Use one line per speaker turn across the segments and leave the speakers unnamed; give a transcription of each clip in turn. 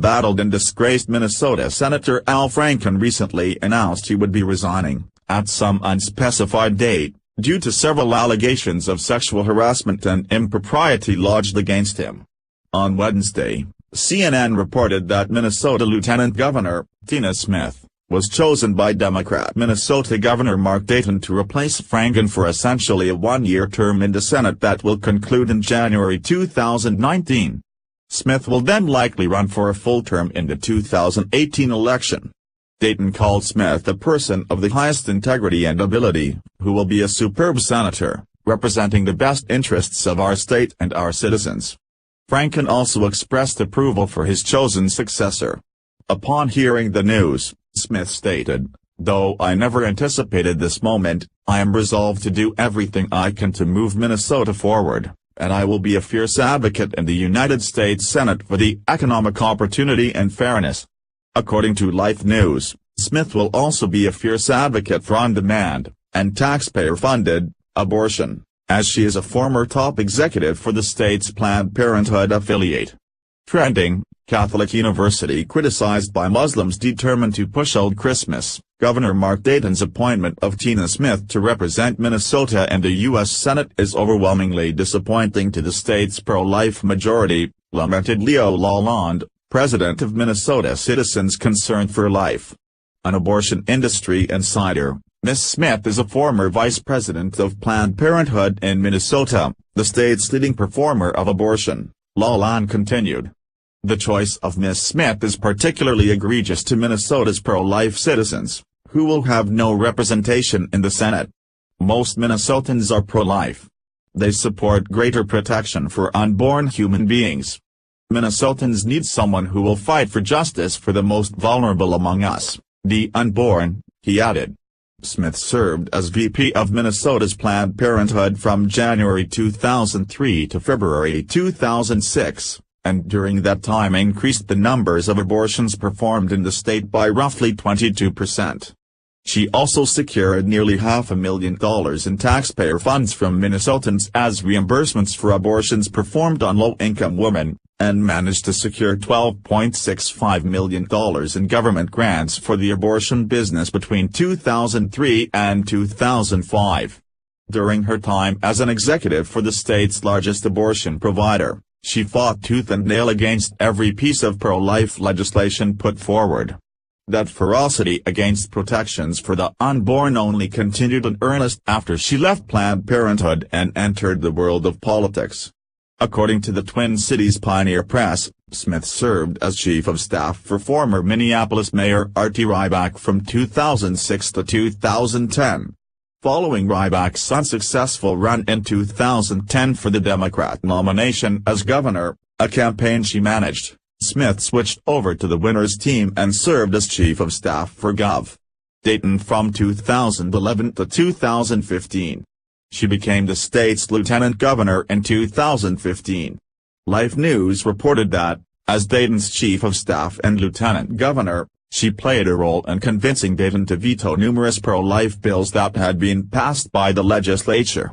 embattled and disgraced Minnesota Senator Al Franken recently announced he would be resigning, at some unspecified date, due to several allegations of sexual harassment and impropriety lodged against him. On Wednesday, CNN reported that Minnesota Lieutenant Governor Tina Smith was chosen by Democrat Minnesota Governor Mark Dayton to replace Franken for essentially a one-year term in the Senate that will conclude in January 2019. Smith will then likely run for a full term in the 2018 election. Dayton called Smith a person of the highest integrity and ability, who will be a superb senator, representing the best interests of our state and our citizens. Franken also expressed approval for his chosen successor. Upon hearing the news, Smith stated, "Though I never anticipated this moment, I am resolved to do everything I can to move Minnesota forward, and I will be a fierce advocate in the United States Senate for the economic opportunity and fairness." According to Life News, Smith will also be a fierce advocate for on-demand, and taxpayer-funded, abortion, as she is a former top executive for the state's Planned Parenthood affiliate. Trending: Catholic University criticized by Muslims determined to push out Christmas. Governor Mark Dayton's appointment of Tina Smith to represent Minnesota in the U.S. Senate is overwhelmingly disappointing to the state's pro-life majority, lamented Leo Lalonde, president of Minnesota Citizens Concerned for Life. An abortion industry insider, Ms. Smith is a former vice president of Planned Parenthood in Minnesota, the state's leading performer of abortion, Lalonde continued. The choice of Ms. Smith is particularly egregious to Minnesota's pro-life citizens, who will have no representation in the Senate. Most Minnesotans are pro-life. They support greater protection for unborn human beings. Minnesotans need someone who will fight for justice for the most vulnerable among us, the unborn, he added. Smith served as VP of Minnesota's Planned Parenthood from January 2003 to February 2006. And during that time increased the numbers of abortions performed in the state by roughly 22%. She also secured nearly $500,000 in taxpayer funds from Minnesotans as reimbursements for abortions performed on low-income women, and managed to secure $12.65 million in government grants for the abortion business between 2003 and 2005. During her time as an executive for the state's largest abortion provider, she fought tooth and nail against every piece of pro-life legislation put forward. That ferocity against protections for the unborn only continued in earnest after she left Planned Parenthood and entered the world of politics. According to the Twin Cities Pioneer Press, Smith served as chief of staff for former Minneapolis Mayor Artie Ryback from 2006 to 2010. Following Ryback's unsuccessful run in 2010 for the Democrat nomination as governor, a campaign she managed, Smith switched over to the winner's team and served as chief of staff for Gov. Dayton from 2011 to 2015. She became the state's lieutenant governor in 2015. Life News reported that, as Dayton's chief of staff and lieutenant governor, she played a role in convincing Dayton to veto numerous pro-life bills that had been passed by the legislature.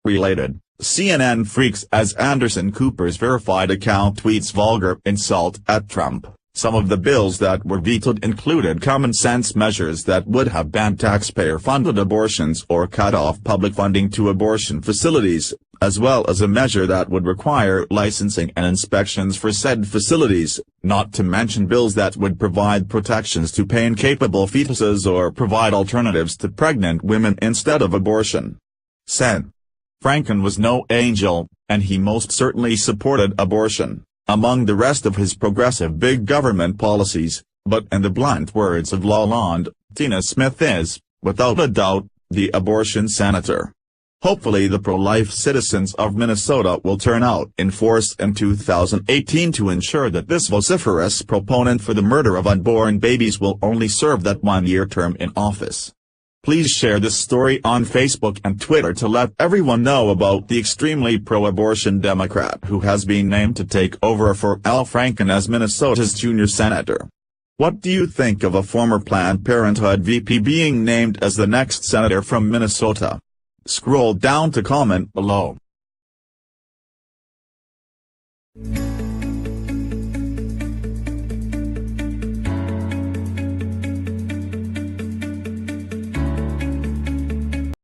Related, CNN freaks as Anderson Cooper's verified account tweets vulgar insult at Trump. Some of the bills that were vetoed included common-sense measures that would have banned taxpayer-funded abortions or cut off public funding to abortion facilities, as well as a measure that would require licensing and inspections for said facilities, not to mention bills that would provide protections to pain-capable fetuses or provide alternatives to pregnant women instead of abortion. Sen. Franken was no angel, and he most certainly supported abortion, among the rest of his progressive big government policies, but in the blunt words of Lalonde, Tina Smith is, without a doubt, the abortion senator. Hopefully the pro-life citizens of Minnesota will turn out in force in 2018 to ensure that this vociferous proponent for the murder of unborn babies will only serve that one-year term in office. Please share this story on Facebook and Twitter to let everyone know about the extremely pro-abortion Democrat who has been named to take over for Al Franken as Minnesota's junior senator. What do you think of a former Planned Parenthood VP being named as the next senator from Minnesota? Scroll down to comment below.